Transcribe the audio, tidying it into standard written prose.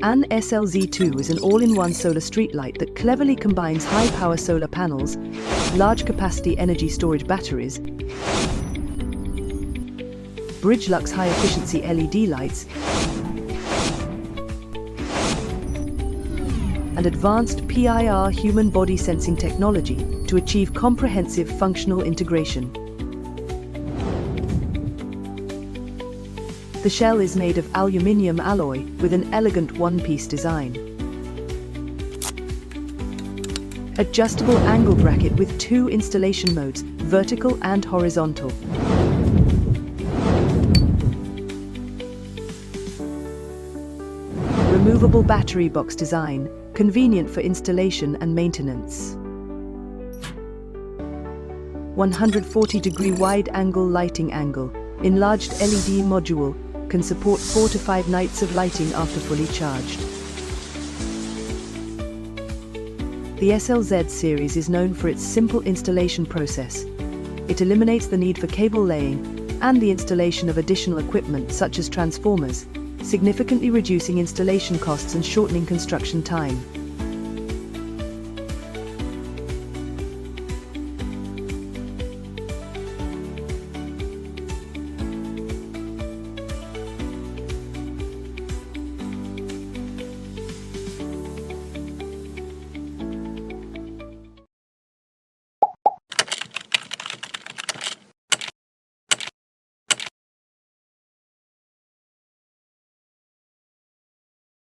AN-SLZ2 is an all-in-one solar streetlight that cleverly combines high-power solar panels, large-capacity energy storage batteries, Bridge-Lux high-efficiency LED lights, and advanced PIR human body sensing technology to achieve comprehensive functional integration. The shell is made of aluminium alloy with an elegant one-piece design. Adjustable angle bracket with 2 installation modes, vertical and horizontal. Removable battery box design, convenient for installation and maintenance. 140-degree wide-angle lighting angle, enlarged LED module, can support 4 to 5 nights of lighting after fully charged. The SLZ series is known for its simple installation process. It eliminates the need for cable laying and the installation of additional equipment such as transformers, significantly reducing installation costs and shortening construction time.